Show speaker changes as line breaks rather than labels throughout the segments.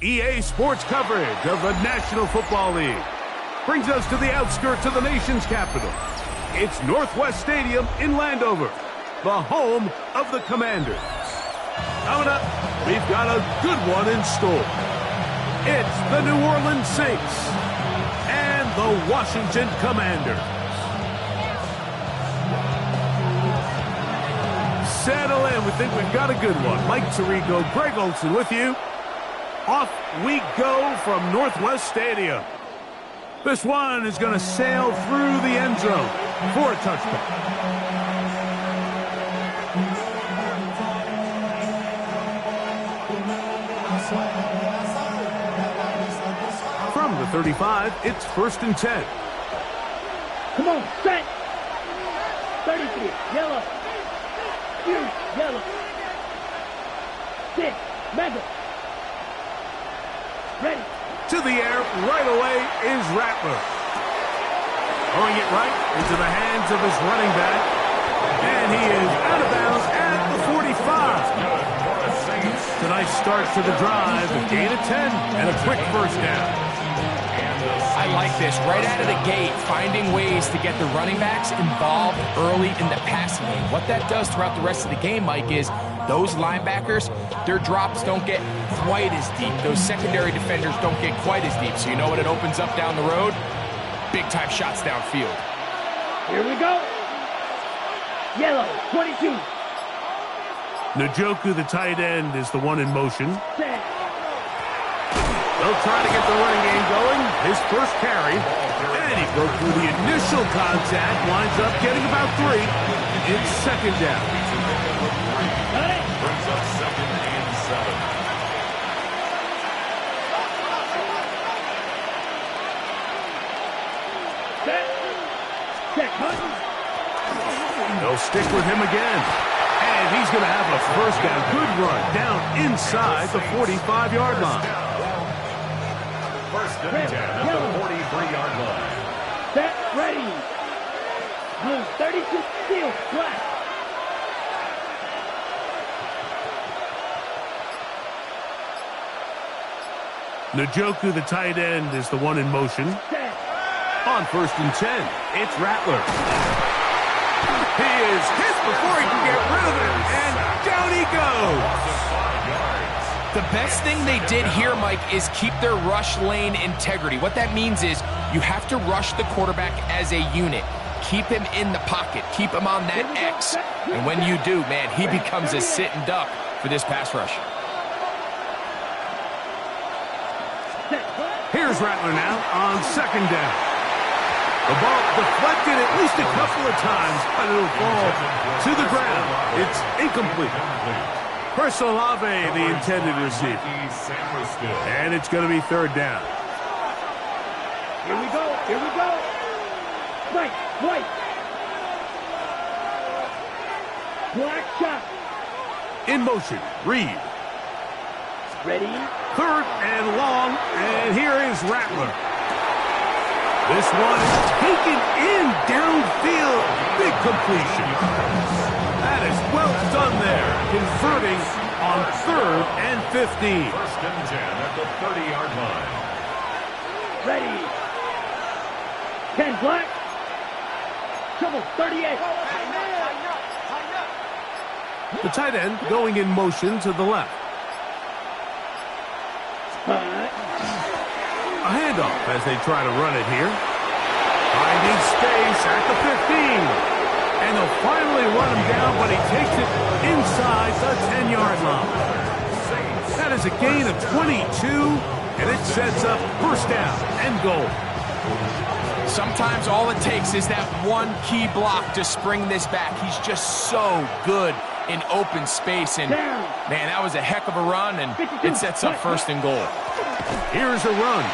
EA Sports coverage of the National Football League brings us to the outskirts of the nation's capital. It's Northwest Stadium in Landover, the home of the Commanders. Coming up, we've got a good one in store. It's the New Orleans Saints and the Washington Commanders. Settle in. We think we've got a good one. Mike Tirico, Greg Olsen with you. Off we go from Northwest Stadium. This one is going to sail through the end zone for a touchdown. From the 35, it's 1st and 10.
Come on, set. 33, yellow. Huge, yellow. 6, mega. Ready.
To the air right away is Rattler. Throwing it right into the hands of his running back. And he is out of bounds at the 45. It's a nice start to the drive. A gain of 10 and a quick first down.
I like this. Right out of the gate, finding ways to get the running backs involved early in the passing game. What that does throughout the rest of the game, Mike, is those linebackers, their drops don't get quite as deep. Those secondary defenders don't get quite as deep. So you know what it opens up down the road? Big-time shots downfield.
Here we go. Yellow, 22.
Njoku, the tight end, is the one in motion.
Set.
They'll try to get the running game going. His first carry. And he broke through the initial contact. Winds up getting about 3. It's 2nd down.
Brings up 2nd and 7.
Set. Check, button.
They'll stick with him again. And he's going to have a first down. Good run down inside the 45-yard line.
1st and 10 at the 43-yard line.
Set, ready. Blue 32, steel, black.
Njoku, the tight end, is the one in motion.
Set.
On 1st and 10, it's Rattler. He is hit before he can get rid of it, and down he goes.
The best thing they did here, Mike, is keep their rush lane integrity. What that means is you have to rush the quarterback as a unit. Keep him in the pocket. Keep him on that X. And when you do, man, he becomes a sitting duck for this pass rush.
Here's Rattler now on 2nd down. The ball deflected at least a couple of times, but it'll fall to the ground. It's incomplete. Chris Olave, the intended receiver. And it's going to be 3rd down.
Here we go, here we go. Right, white. Black shot.
In motion, Reed.
Ready.
3rd and long, and here is Rattler. This one is taken in downfield. Big completion. That is well done there, converting on 3rd and 15.
1st and 10 at the 30-yard line.
Ready. 10 black. Trouble 38.
The tight end going in motion to the left. A handoff as they try to run it here. Finding space at the 15. And they'll finally run him down, but he takes it inside the 10-yard line. That is a gain of 22, and it sets up 1st down and goal.
Sometimes all it takes is that one key block to spring this back. He's just so good in open space, and man, that was a heck of a run, and it sets up 1st and goal.
Here's a run.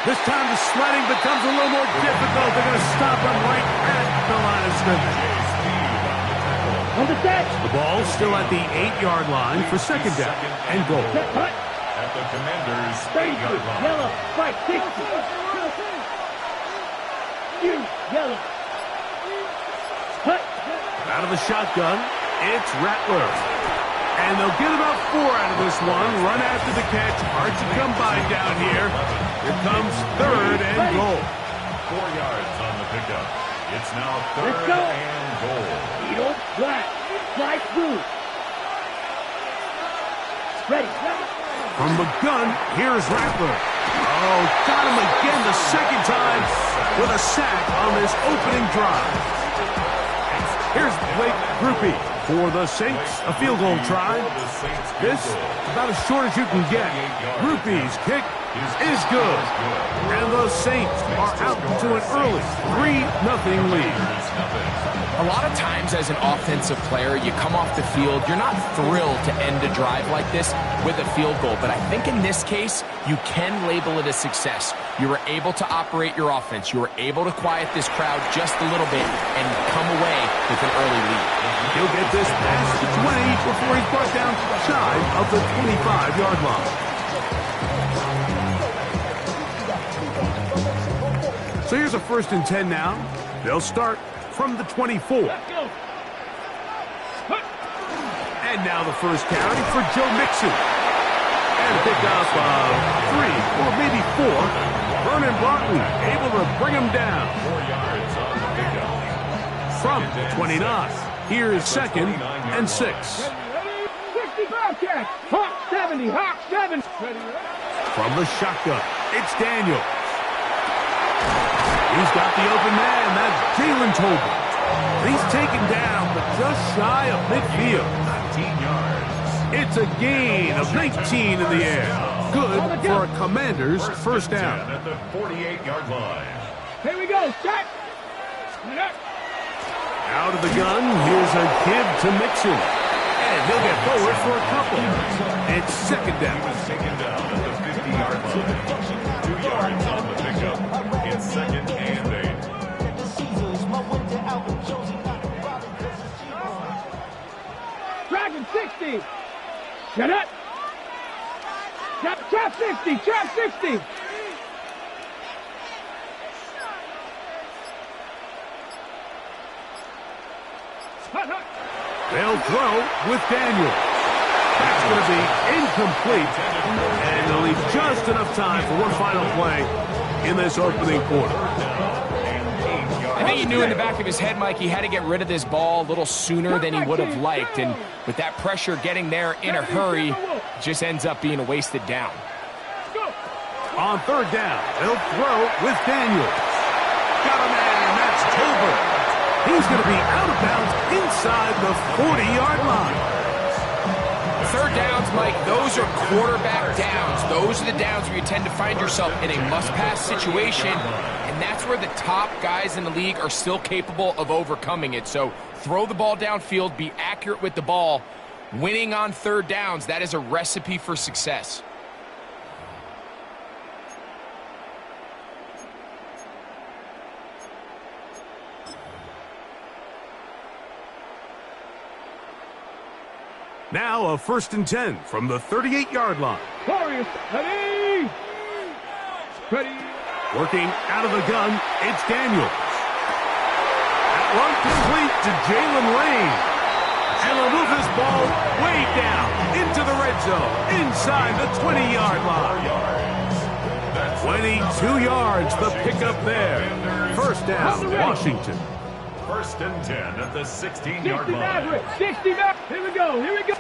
This time the sledding becomes a little more difficult. They're going to stop him right at the line of scrimmage.
On the set.
The ball still at the 8-yard line for 2nd down and goal.
At the Commanders' 8-yard line.
Yellow, 560. Yellow.
Out of the shotgun, it's Rattler. And they'll get about 4 out of this one. Run after the catch. Hard to come by down here. Here comes 3rd and goal.
4 yards on the pickup. It's now 3rd and goal.
Eagle, flat. Fly through. Ready.
From the gun, here's Rattler. Oh, got him again the second time with a sack on this opening drive. Here's Blake Grupe for the Saints. A field goal try. This, about as short as you can get. Grupe's kick is good. And the Saints are out to an early 3-0 lead.
A lot of times as an offensive player, you come off the field, you're not thrilled to end a drive like this with a field goal. But I think in this case, you can label it a success. You were able to operate your offense. You were able to quiet this crowd just a little bit and come away with an early lead.
He'll get this past the 20 before he's brought down shy of the 25-yard line. So here's a 1st and 10 now. They'll start from the 24. And now the first carry for Joe Mixon. And a pickup of 3 or maybe 4. Vernon Barton able to bring him down.
4 yards on the pickup.
From the 29. Here's 2nd and 6.
65 catch. Hawk 70. Hawk 7.
From the shotgun, it's Daniels. He's got the open man. That's Jalen Tolbert. He's taken down, but just shy of midfield.
19 yards.
It's a gain of 19 in the air. Good for a Commanders first down.
At the 48-yard line.
Here we go. Set.
Out of the gun, here's a give to Mixon. And he'll get forward for a couple. It's 2nd down.
Taken down at the 50-yard line. 2 yards on the pickup. It's 2nd and 8.
Dragon 60. Shut up. Trap 60. Trap 60.
They'll throw with Daniels. That's going to be incomplete. And they'll leave just enough time for one final play in this opening quarter.
I think he knew in the back of his head, Mike, he had to get rid of this ball a little sooner than he would have liked. And with that pressure getting there in a hurry, it just ends up being a wasted down.
On 3rd down, they'll throw with Daniels. Got a man, that's Tolbert. He's going to be out of bounds inside the 40-yard line.
3rd downs, Mike, those are quarterback downs. Those are the downs where you tend to find yourself in a must-pass situation, and that's where the top guys in the league are still capable of overcoming it. So throw the ball downfield, be accurate with the ball. Winning on 3rd downs, that is a recipe for success.
Now a 1st and 10 from the 38-yard line.
Warriors, ready. Ready.
Working out of the gun, it's Daniels. That one complete to Jalen Lane. And they'll move this ball way down into the red zone, inside the 20-yard line. 22 yards, the pickup there. 1st down, Washington.
1st and 10 at the 16-yard
60
line.
Maverick. 60 Maverick. Here we go. Here we go.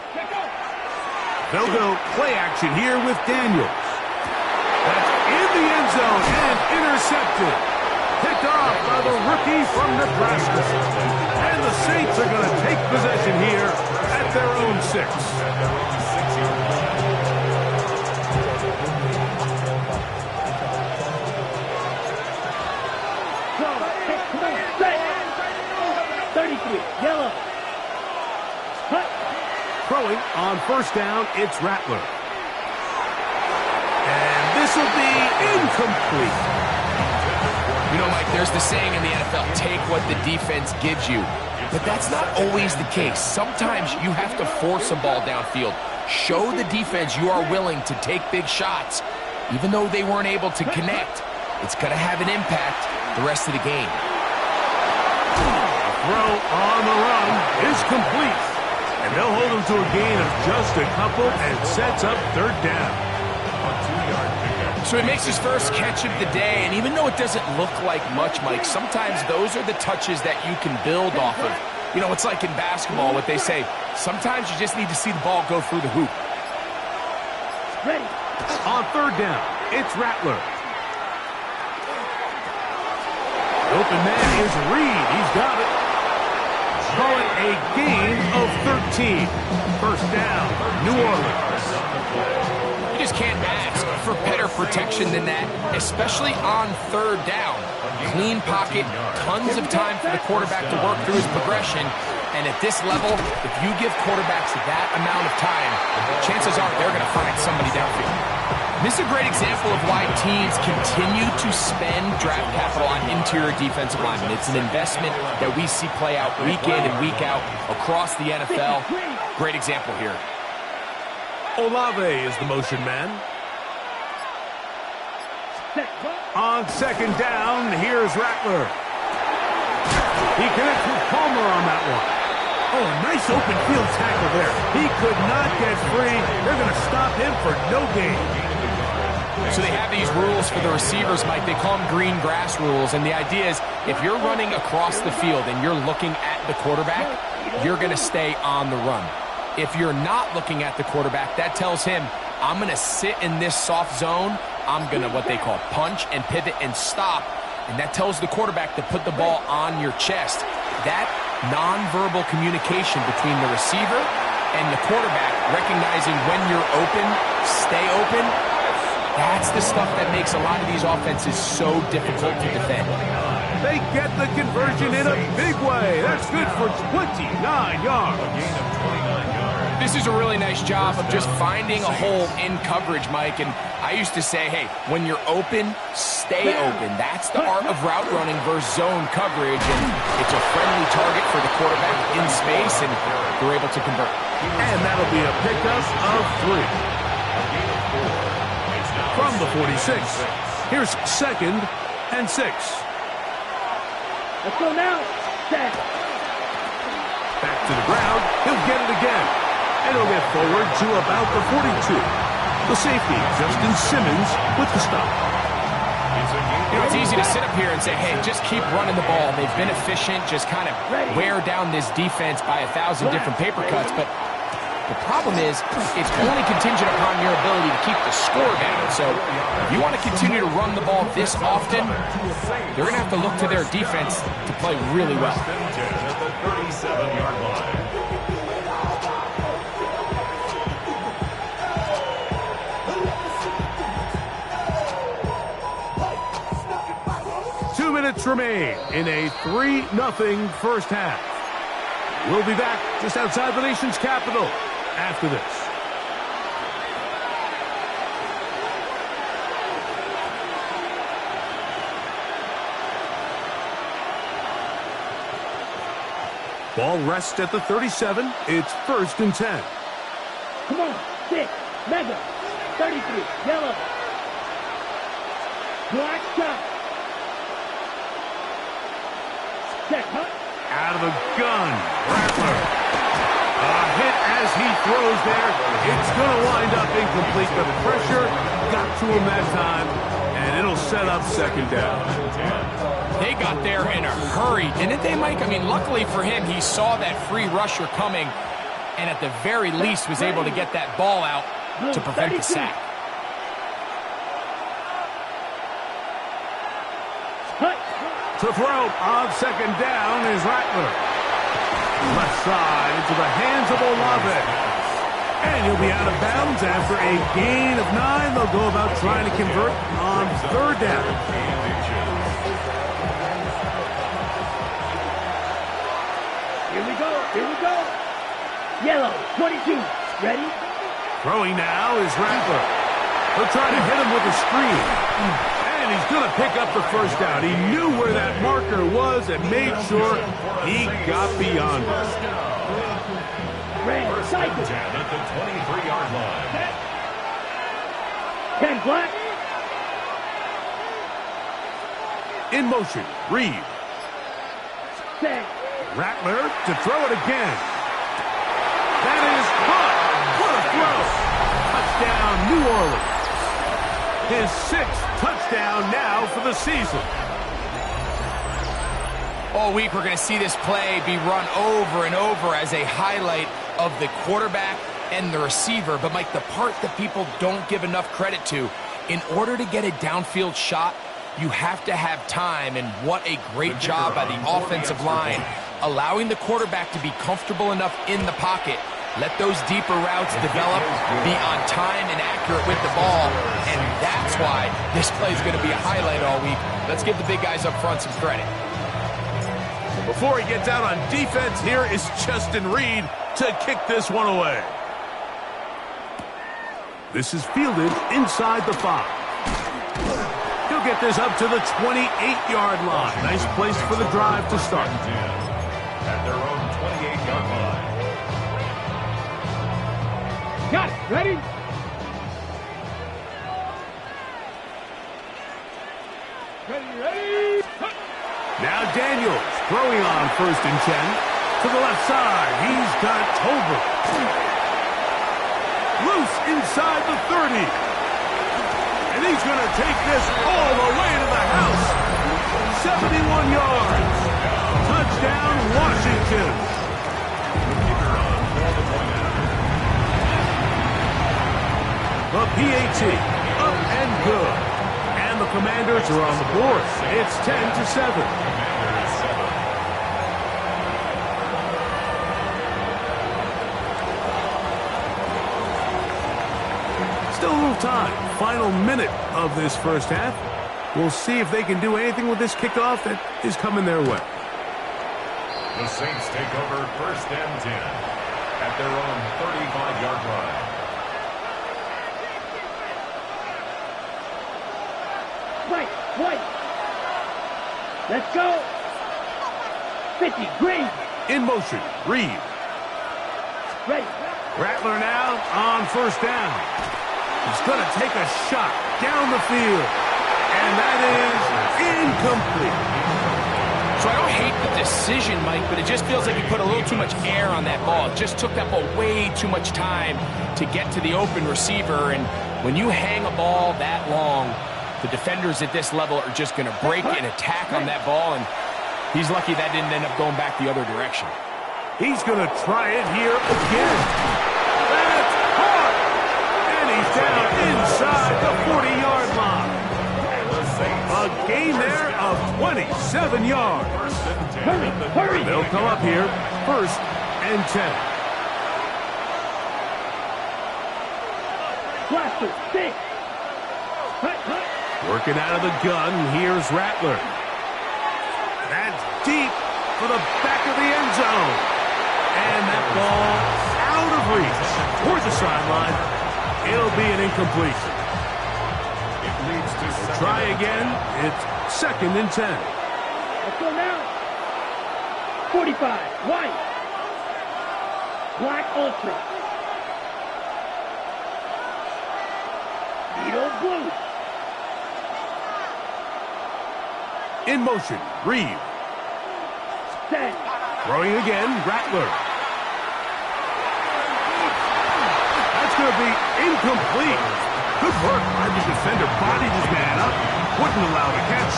They'll go play action here with Daniels. That's in the end zone and intercepted. Picked off by the rookie from Nebraska. And the Saints are going to take possession here at their own 6.
Yellow. Cut.
Throwing on 1st down, it's Rattler. And this will be incomplete.
You know, Mike, there's the saying in the NFL, take what the defense gives you. But that's not always the case. Sometimes you have to force a ball downfield. Show the defense you are willing to take big shots. Even though they weren't able to connect, it's going to have an impact the rest of the game.
Throw on the run is complete. And they'll hold him to a gain of just a couple and sets up third down.
A 2-yard pickup.
So he makes his first catch of the day, and even though it doesn't look like much, Mike, sometimes those are the touches that you can build off of. You know, it's like in basketball, what they say, sometimes you just need to see the ball go through the hoop.
Ready.
On third down, it's Rattler. The open man is Reed. He's got it. Call it a gain of 13. First down, New Orleans.
You just can't ask for better protection than that, especially on third down. Clean pocket, tons of time for the quarterback to work through his progression. And at this level, if you give quarterbacks that amount of time, chances are they're going to find somebody downfield. This is a great example of why teams continue to spend draft capital on interior defensive linemen. It's an investment that we see play out week in and week out across the NFL. Great example here.
Olave is the motion man. On second down, here's Rattler. He connects with Palmer on that one. Oh, a nice open field tackle there. He could not get free. They're going to stop him for no gain.
So they have these rules for the receivers, Mike. They call them green grass rules. And the idea is if you're running across the field and you're looking at the quarterback, you're going to stay on the run. If you're not looking at the quarterback, that tells him, I'm going to sit in this soft zone. I'm going to what they call punch and pivot and stop. And that tells the quarterback to put the ball on your chest. That nonverbal communication between the receiver and the quarterback, recognizing when you're open, stay open, that's the stuff that makes a lot of these offenses so difficult to defend.
They get the conversion in a big way. That's good for 29 yards.
A gain of 29 yards.
This is a really nice job of just finding a hole in coverage, Mike. And I used to say, hey, when you're open, stay open. That's the art of route running versus zone coverage. And it's a friendly target for the quarterback in space, and they're able to convert.
And that'll be a pickup of 3. From the 46, here's second and 6.
Let's go now. Set.
Back to the ground. He'll get it again. And he'll get forward to about the 42. The safety, Justin Simmons, with the stop.
You know, it's easy to sit up here and say, hey, just keep running the ball. They've been efficient, just kind of wear down this defense by 1,000 different paper cuts. But the problem is it's only contingent upon your ability to keep the score down. So if you want to continue to run the ball this often, they're going to have to look to their defense to play really well.
At the 37-yard line.
2 minutes remain in a 3-0 first half. We'll be back just outside the nation's capital after this. Ball rests at the 37. It's 1st and 10.
Come on. 6. Mega. 33. Yellow. Black shot. Set. Huh?
Out of the gun. Rattler. A hit as he throws there. It's going to wind up incomplete. The pressure got to him that time, and it'll set up second down.
They got there in a hurry, didn't they, Mike? I mean, luckily for him, he saw that free rusher coming, and at the very least was able to get that ball out to prevent the sack.
To throw on second down is Rattler. Left side into the hands of Olave. And he'll be out of bounds after a gain of 9. They'll go about trying to convert on third down.
Here we go. Here we go. Yellow. 22. Ready?
Throwing now is Rattler. They'll try to hit him with a screen. And he's going to pick up the first down. He knew where that marker was and made sure he got beyond it.
Red. Cycle.
10 at the 23-yard line.
10 black.
In motion, Reed.
Set.
Rattler to throw it again. That is caught. What a throw. Touchdown, New Orleans. His 6th touchdown now for the season.
All week, we're going to see this play be run over and over as a highlight of the quarterback and the receiver. But, Mike, the part that people don't give enough credit to, in order to get a downfield shot, you have to have time. And what a great job by the offensive line, allowing the quarterback to be comfortable enough in the pocket. Let those deeper routes develop, be on time and accurate with the ball, and that's why this play is going to be a highlight all week. Let's give the big guys up front some credit.
Before he gets out on defense, here is Justin Reed to kick this one away. This is fielded inside the 5. He'll get this up to the 28-yard line. Nice place for the drive to start.
At their own 28-yard line.
Got it. Ready? Ready.
Now Daniels throwing on 1st and 10. To the left side, he's got Tolbert. Loose inside the 30. And he's going to take this all the way to the house. 71 yards. Touchdown, Washington. The PAT, up and good. And the Commanders are on the board. It's 10-7. Still a little time. Final minute of this first half. We'll see if they can do anything with this kickoff that is coming their way.
The Saints take over 1st and 10 at their own 35-yard line.
White. Let's go. 50, Green.
In motion, Reed.
Ready.
Rattler now on 1st down. He's going to take a shot down the field. And that is incomplete.
So I don't hate the decision, Mike, but it just feels like he put a little too much air on that ball. It just took that ball way too much time to get to the open receiver. And when you hang a ball that long, the defenders at this level are just going to break and attack on that ball, and he's lucky that didn't end up going back the other direction.
He's going to try it here again. That's hard. And he's down inside the 40-yard line. A gain there of 27 yards.
Hurry.
They'll come up here, 1st and 10.
Blaster, 6.
Working out of the gun, here's Rattler. That's deep for the back of the end zone. And that ball out of reach toward the sideline. It'll be an incompletion.
It leads to
Try again. It's 2nd and 10.
Let's go now. 45, White. Black Ultra. Needle Blue.
In motion, Reed.
Set.
Throwing again, Rattler. That's going to be incomplete. Good work by the defender. Bodied his man up. Wouldn't allow the catch.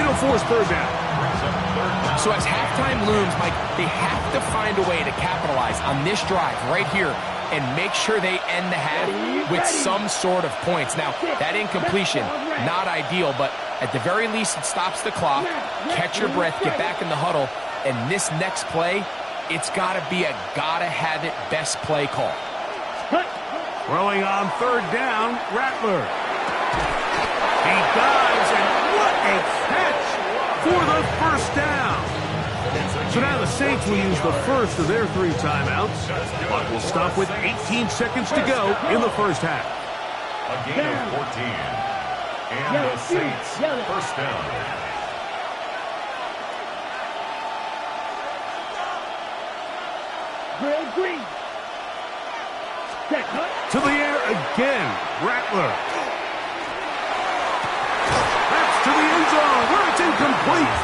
It'll force 3rd down.
So as halftime looms, Mike, they have to find a way to capitalize on this drive right here and make sure they end the half with some sort of points. Now, that incompletion, not ideal, but at the very least, it stops the clock. Catch your breath, get back in the huddle, and this next play, it's got to be a gotta-have-it best play call.
Throwing on 3rd down, Rattler. He dives, and what a catch for the 1st down. So now the Saints will use the first of their 3 timeouts, but will stop with 18 seconds to go in the first half.
a gain of 14. And the Saints 1st down.
Green.
To the air again, Rattler. That's to the end zone where it's incomplete.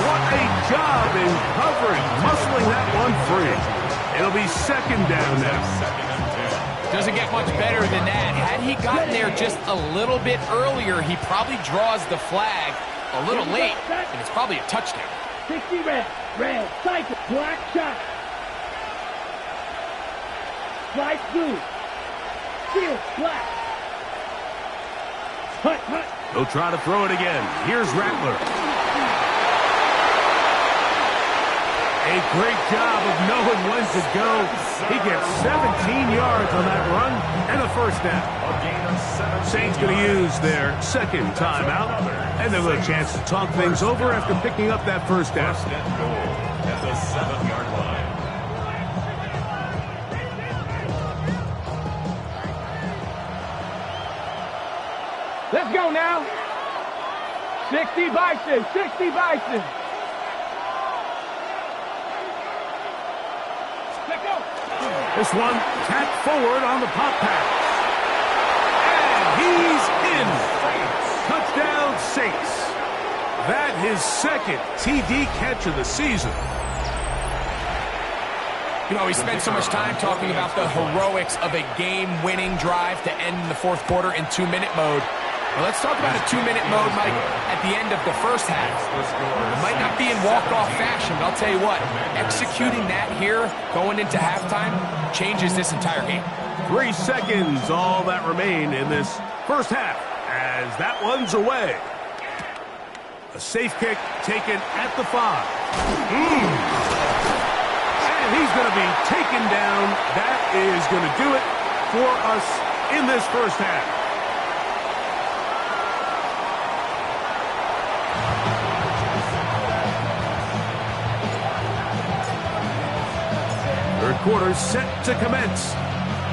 What a job in covering, muscling that one free. It'll be second down now.
Second and 10.
Doesn't get much better than that. Had he gotten there just a little bit earlier, he probably draws the flag a little late, and it's probably a touchdown.
60 red, cycle, black shot. Slide blue, steel, black. Hut.
He'll try to throw it again. Here's Rattler. A great job of knowing when to go. He gets 17 yards on that run and a first down.
A gain of 17
Saints going to use their second timeout, and they'll have a chance to talk things over after picking up that first down.
First and goal at the 7-yard line.
Let's go now. 60 Bison, 60 Bison. Let's go.
This one tapped forward on the pop pass. And he's in. Touchdown Saints. That his second TD catch of the season.
You know, we spent so much time talking about the heroics of a game-winning drive to end the fourth quarter in 2-minute mode. Well, let's talk about a 2-minute mode, Mike, at the end of the first half. It might not be in walk-off fashion, but I'll tell you what, executing that here, going into halftime, changes this entire game.
3 seconds, all that remain in this first half, as that one's away. A safe kick taken at the 5. And he's going to be taken down. That is going to do it for us in this first half. Third quarter set to commence.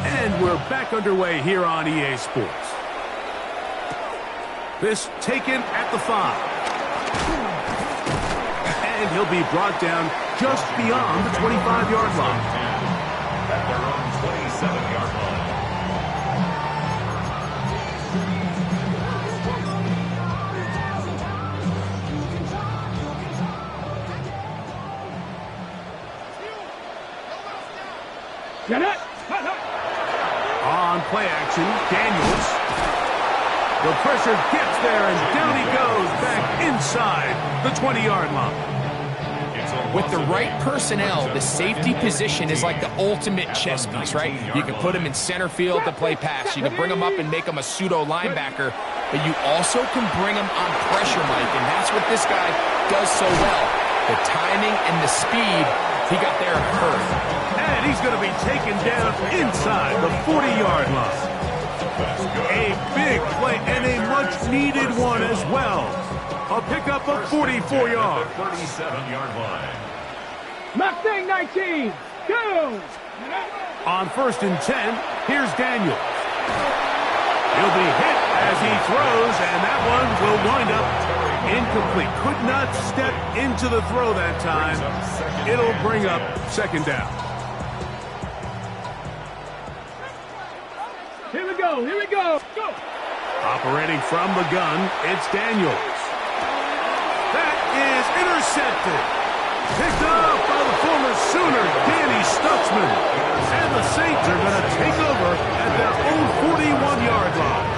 And we're back underway here on EA Sports. This taken at the 5. And he'll be brought down just beyond the 25-yard line.
At their own 27-yard line.
On play action, Daniels. The pressure gets there, and down he goes back inside the 20-yard line.
With the right personnel, the safety position is like the ultimate chess piece, right? You can put him in center field to play pass. You can bring him up and make him a pseudo linebacker, but you also can bring him on pressure, Mike, and that's what this guy does so well. The timing and the speed, he got there in a hurry.
And he's going to be taken down inside the 40-yard line. A big play and a much-needed one as well. A pickup of 44 yards.
37-yard line.
Mustang 19, go!
On 1st and 10, here's Daniels. He'll be hit as he throws, and that one will wind up incomplete. Could not step into the throw that time. It'll bring up second down.
Here we go, here we go. Go!
Operating from the gun, it's Daniels. That is intercepted. Picked up by the former Sooner, Danny Stutzman. And the Saints are going to take over at their own 41-yard line.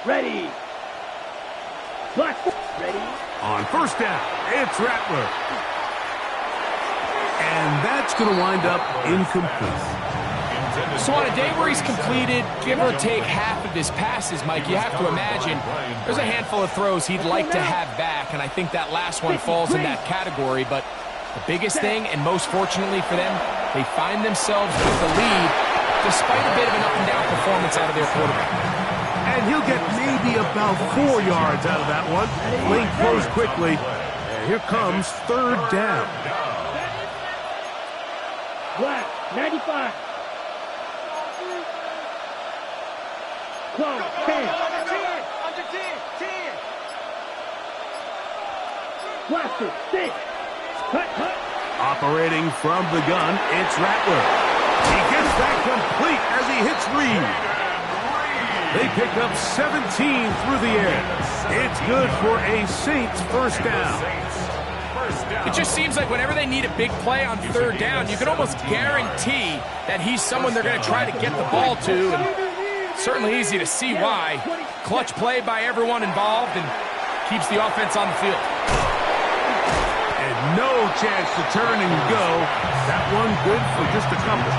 Ready. Black. Ready.
On 1st down, it's Rattler. And that's going to wind up incomplete.
So on a day where he's completed, give or take half of his passes, Mike, you have to imagine there's a handful of throws he'd like to have back, and I think that last one falls in that category. But the biggest thing, and most fortunately for them, they find themselves with the lead despite a bit of an up-and-down performance out of their quarterback.
And he'll get maybe about 4 yards out of that one. Lane closed quickly. And here comes 3rd down.
Black, 95. Close, 10. Under 10. Blaster, 6. Cut.
Operating from the gun, it's Rattler. He gets that complete as he hits Reed. They pick up 17 through the air. It's good for a Saints first down.
It just seems like whenever they need a big play on third down, you can almost guarantee that he's someone they're going to try to get the ball to. And it's certainly easy to see why. Clutch play by everyone involved and keeps the offense on the field.
And no chance to turn and go. That one good for just a couple.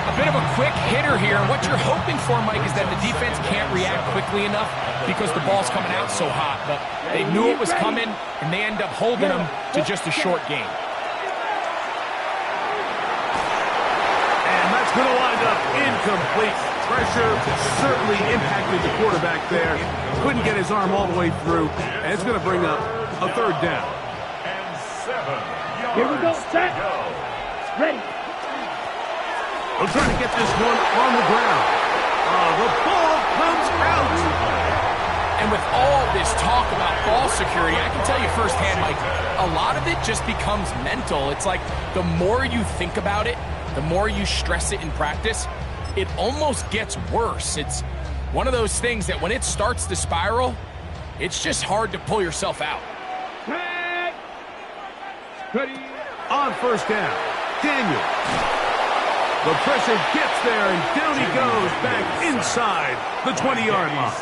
A bit of a quick hitter here, and what you're hoping for, Mike, is that the defense can't react quickly enough because the ball's coming out so hot. But they knew it was coming, and they end up holding them to just a short gain.
And that's going to wind up incomplete. Pressure certainly impacted the quarterback there. Couldn't get his arm all the way through, and it's going to bring up a third down.
And 7 yards.
Here we go, set. Ready.
They're trying to get this one on the ground. The ball comes out.
And with all this talk about ball security, I can tell you firsthand, Mike, a lot of it just becomes mental. It's like the more you think about it, the more you stress it in practice, it almost gets worse. It's one of those things that when it starts to spiral, it's just hard to pull yourself out.
Ready.
On first down, Daniel. The pressure gets there, and down he goes back inside the 20-yard line.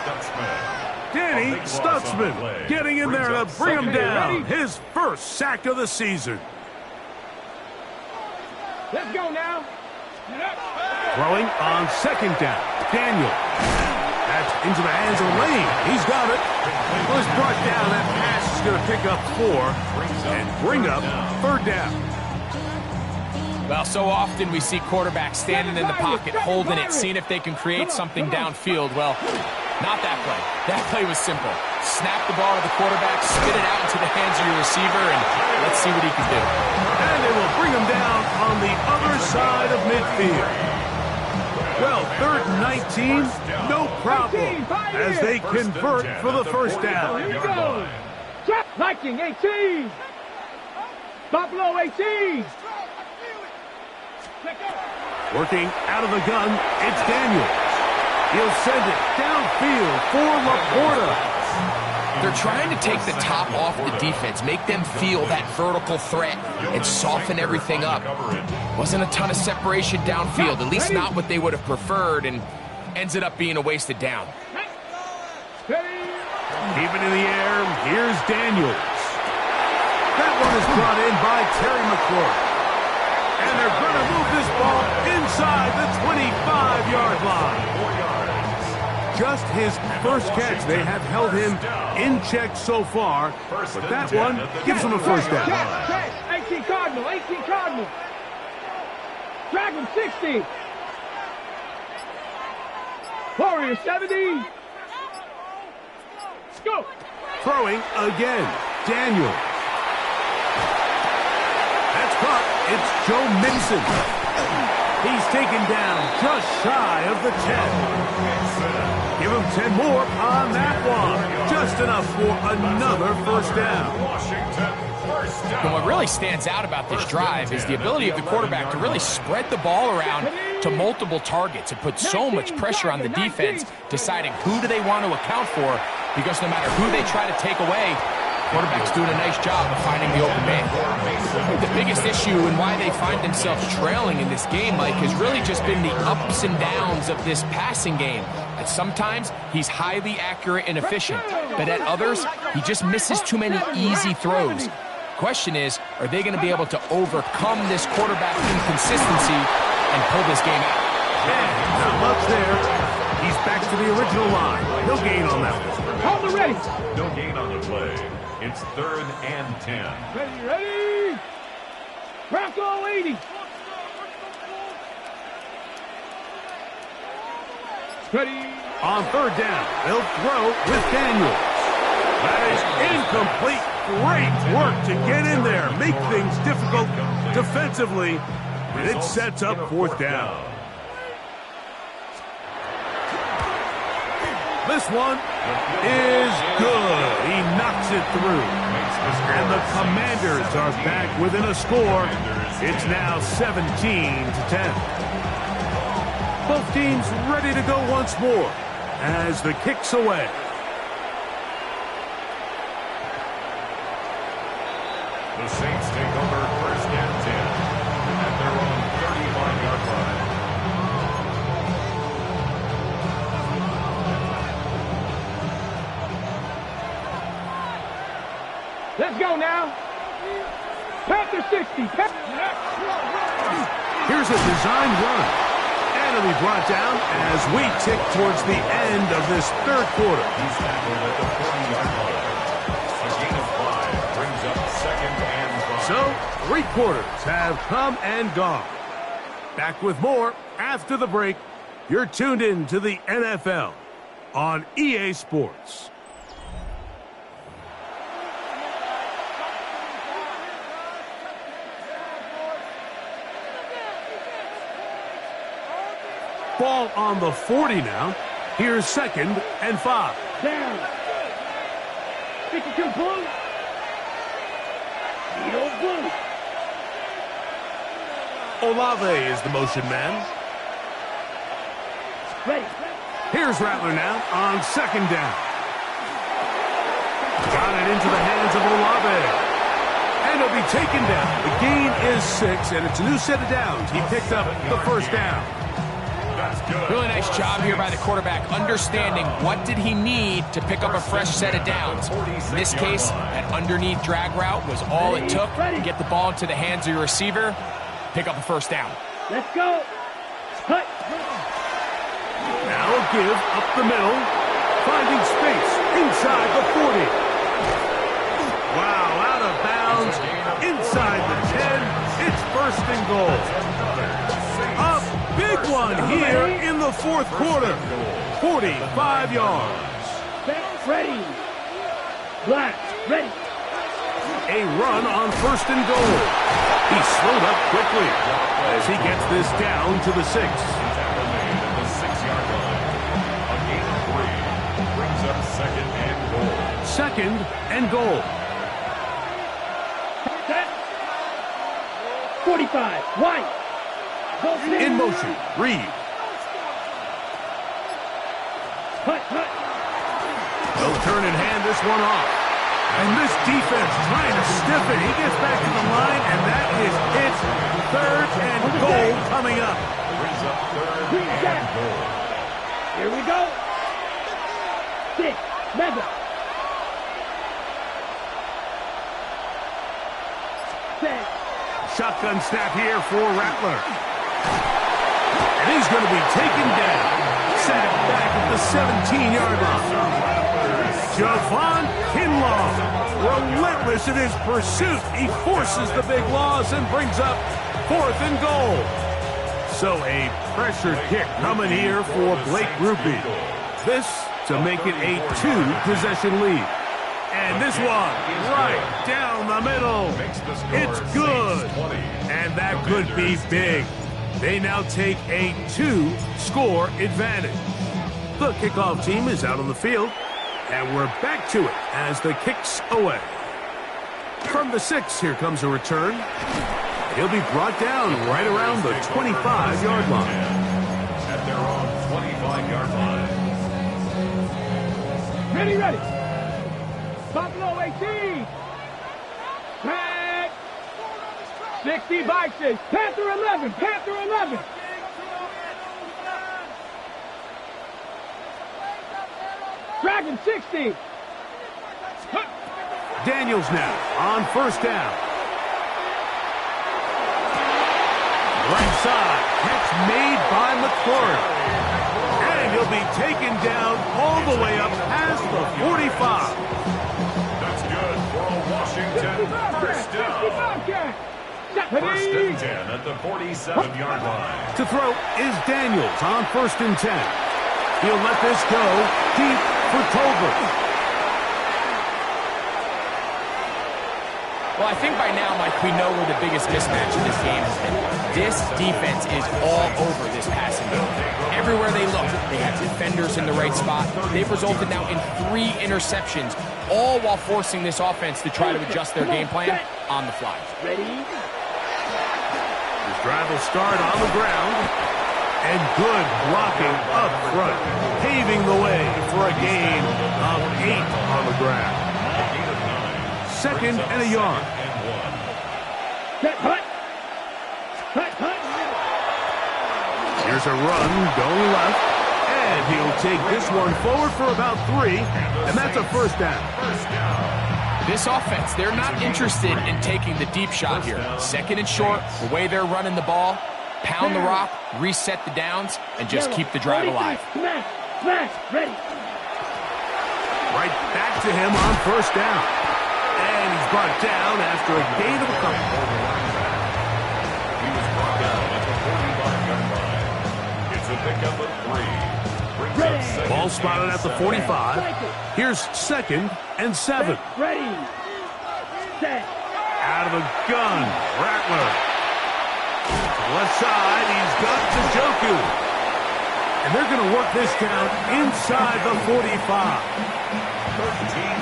Danny Stutzman getting in there to bring him down. His first sack of the season.
Let's go now.
Throwing on second down, Daniel. That's into the hands of Lane. He's got it. Was brought down. That pass is going to pick up 4 and bring up third down.
Well, so often we see quarterbacks standing in the pocket, holding it, seeing if they can create something downfield. Well, not that play. That play was simple. Snap the ball to the quarterback, spit it out into the hands of your receiver, and let's see what he can do.
And they will bring him down on the other side of midfield. Well, third and 19, no problem, as they convert for the first down.
Here we go. Viking 18. Buffalo 18.
Working out of the gun, it's Daniels. He'll send it downfield for Laporta.
They're trying to take the top off the defense, make them feel that vertical threat, and soften everything up. Wasn't a ton of separation downfield, at least not what they would have preferred, and ends it up being a wasted down.
Keep it in the air, here's Daniels. That one is brought in by Terry McLaurin. And they're going to move this ball inside the 25-yard line. Just his first catch. They have held him in check so far, but that one gives him a first down.
18 Cardinal, 18 Cardinal. Drag him 60. Warrior 70. Let's go.
Throwing again, Daniel. That's caught. It's Joe Mixon. He's taken down just shy of the 10. Give him 10 more on that one. Just enough for another first down.
And what really stands out about this drive is the ability of the quarterback to really spread the ball around to multiple targets. It puts so much pressure on the defense deciding who do they want to account for, because no matter who they try to take away, quarterback's doing a nice job of finding the open man. The biggest issue and why they find themselves trailing in this game, Mike, has really just been the ups and downs of this passing game. And sometimes he's highly accurate and efficient, but at others, he just misses too many easy throws. Question is, are they going to be able to overcome this quarterback inconsistency and pull this game out?
Yeah, not much there. He's back to the original line. No gain on that one.
Hold the ready.
No gain on the play. It's 3rd and 10.
Ready. Bronco 80. Ready.
On third down, they'll throw with Daniels. That is incomplete. Great work to get in there, make things difficult defensively, and it sets up fourth down. This one is good. He knocks it through. And the Commanders are back within a score. It's now 17-10. Both teams ready to go once more as the kick's away.
The Saints take over first and 10 at their own 35-yard line.
Let's go now. Panther 60.
Here's a design run. And it'll be brought down as we tick towards the end of this third quarter.
He's tackled at the 40-yard line. A gain of 5 brings up second and 5.
So, 3 quarters have come and gone. Back with more after the break. You're tuned in to the NFL on EA Sports. Ball on the 40 now. Here's second and 5.
Down. 52 blue. Needle blue.
Olave is the motion man.
Ready.
Here's Rattler now on second down. Got it into the hands of Olave. And it'll be taken down. The gain is 6, and it's a new set of downs. He picked up the first down.
Really nice job here by the quarterback, understanding what did he need to pick up a fresh set of downs. In this case, that underneath drag route was all it took to get the ball into the hands of your receiver, pick up a first down.
Let's go. Hut.
Now a give up the middle, finding space inside the 40. Wow, out of bounds, inside the 10. It's first and goal. Big one here in the fourth quarter. 45 yards.
Ready. Black. Ready.
A run on first and goal. He slowed up quickly as he gets this down to the 6.
Tackle made at the 6-yard line. A gain of 3 brings up second and goal.
Second and goal.
45. White.
In motion, Reed.
Hut.
They'll turn and hand this one off. And this defense trying to stiff it. He gets back to the line, and that is it. Third and goal coming up.
Brings up third and goal.
Here we go. 6. Leather. 6.
Shotgun snap here for Rattler. And he's going to be taken down. Sacked back at the 17-yard line. Javon Kinlaw, relentless in his pursuit. He forces the big loss and brings up fourth and goal. So a pressure kick coming here for Blake Rupe. This to make it a 2-possession lead. And this one right down the middle. It's good. And that could be big. They now take a 2-score advantage. The kickoff team is out on the field, and we're back to it as the kick's away. From the 6, here comes a return. He'll be brought down right around the 25-yard line.
At their own 25-yard line.
Ready. Buffalo 18. Tag. 60 Vikings. Panther 11. Dragon 60.
Daniels now on first down. Right side. Catch made by McCord. And he'll be taken down all the way up past the 45.
That's good for a Washington first down. First and 10 at the 47-yard line.
To throw is Daniels on first and 10. He'll let this go deep for Tolbert.
Well, I think by now, Mike, we know where the biggest mismatch in this game has been. This defense is all over this passing game. Everywhere they look, they have defenders in the right spot. They've resulted now in 3 interceptions. all while forcing this offense to try to adjust their game plan on the fly.
Ready?
This drive will start on the ground. And good blocking up front, paving the way for a gain of 8 on the ground. Second and a yard.
Set, hut. Hut, hut.
Here's a run going left, and he'll take this one forward for about 3, and that's a first down.
This offense, they're not interested in taking the deep shot here. Second and short, the way they're running the ball, pound the rock, reset the downs, and just keep the drive alive.
Smash, smash, ready.
Right back to him on first down. And he's brought down after a gain of a couple.
He was brought down at the 45-yard line. It's a pickup of 3. Brings up second
Ball spotted at the 45. Here's second and 7.
Ready. Set.
Out of the gun, Rattler. To the left side, he's got Njoku. And they're going to work this down inside the 45.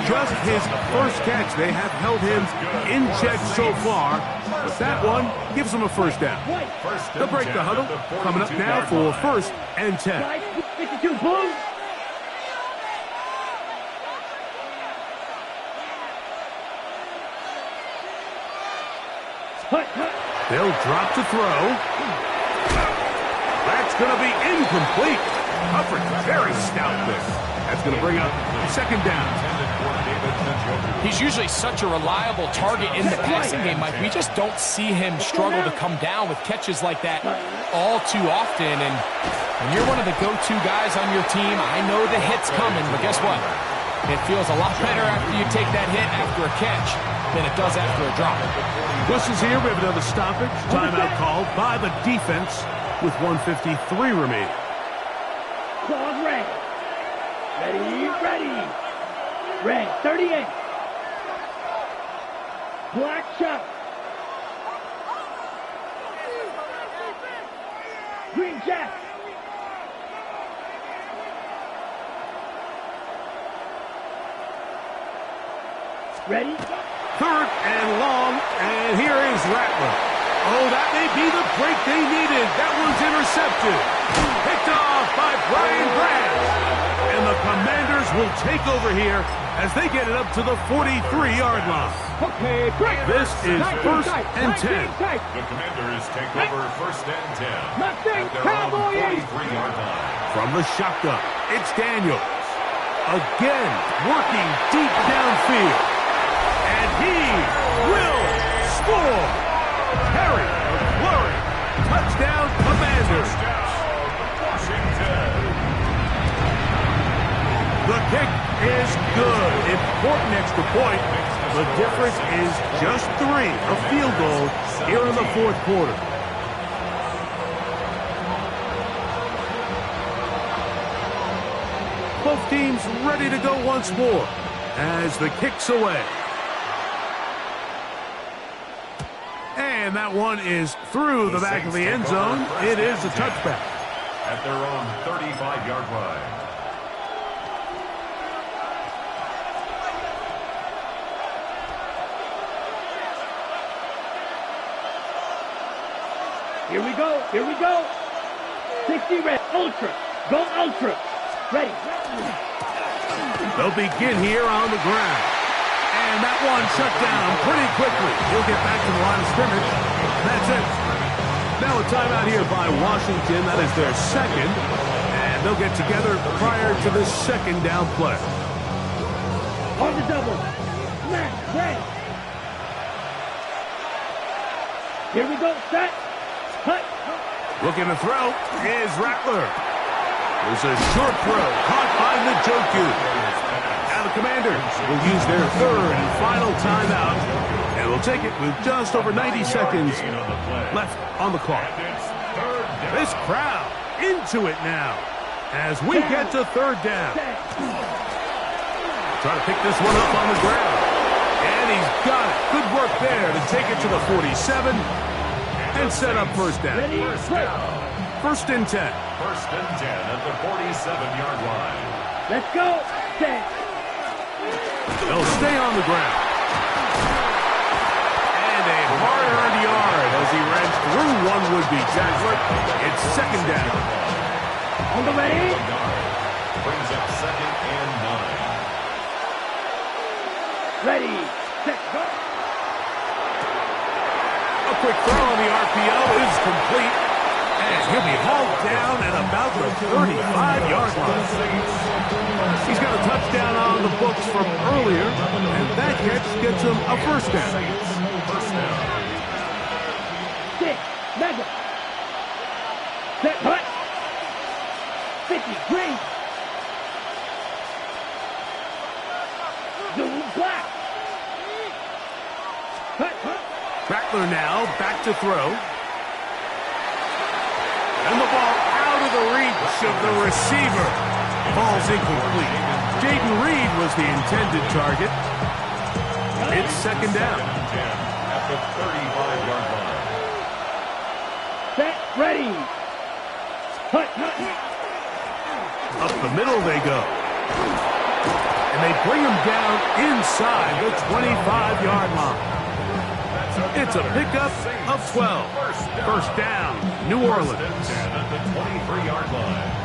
Just his first catch. They have held him in check so far. But that one gives him a first down. They'll break the huddle. Coming up now for first and 10.
52, boom. Hut, hut.
They'll drop to throw. That's going to be incomplete. Hubbard very stout there. That's going to bring up second down.
He's usually such a reliable target in the passing game, Mike. We just don't see him struggle to come down with catches like that all too often. And when you're one of the go-to guys on your team, I know the hit's coming, but guess what? It feels a lot better after you take that hit after a catch than it does after a drop.
Whistles here. We have another stoppage. Timeout called by the defense with 1:53 remaining.
Claws red. Ready, ready. Red, 38. Black shot. Green jack. Ready?
Third and long, and here is Rattler. Oh, that may be the break they needed. That one's intercepted. Picked off by Brian Branch. And the Commanders will take over here as they get it up to the 43-yard line.
Okay, break.
This is first and 10.
The Commanders take over first and 10.
Nothing,
At their own
Cowboys.
43-yard line.
From the shotgun, it's Daniels. Again, working deep downfield. And he will score. Terry McLaurin. Touchdown, Commanders.
Washington.
The kick is good. Important extra point. The difference is just 3. A field goal here in the fourth quarter. Both teams ready to go once more as the kick's away. And that one is through the back of the end zone. It is a touchback.
At their own 35-yard line.
Here we go, here we go. 60 red, ultra, go ultra. Ready.
They'll begin here on the ground. And that one shut down pretty quickly. He'll get back to the line of scrimmage. That's it. Now a timeout here by Washington. That is their second. And they'll get together prior to this second down play.
On the double. Smash, red. Here we go, set. Hut.
Looking to throw is Rattler. There's a short throw caught by Njoku. Now the Commanders will use their third and final timeout. And will take it with just over 90 seconds left on the clock. This crowd into it now as we get to third down. Try to pick this one up on the ground. And he's got it. Good work there to take it to the 47 and set up first down.
Ready,
First and 10.
First and 10 at the 47-yard line.
Let's go. Set.
They'll stay on the ground. And a hard-earned yard as he ran through one would-be tackler. It's second down.
On the ready.
Brings up 2nd and 9.
Ready, set, go.
A quick throw on the RPO is complete. And he'll be hauled down at about the 35-yard line. He's got a touchdown on the books from earlier, and that catch gets him a first down.
Six, mega. Set, hut. 53. Zoom, black. Hut, hut.
Rattler now back to throw. And the ball out of the reach of the receiver. Ball's incomplete. Jaden Reed was the intended target. It's second down.
At the 35-yard line.
Set, ready. Hut, hut.
Up the middle they go. And they bring him down inside the 25-yard line. It's a pickup of 12. First down, New Orleans.
At the 23-yard line.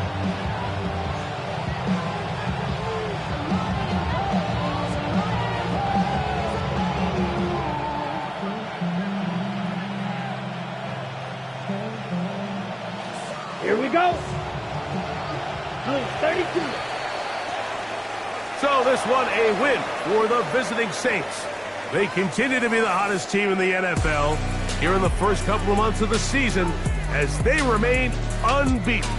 Here we go. 32.
So this one a win for the visiting Saints. They continue to be the hottest team in the NFL here in the first couple of months of the season as they remain unbeaten.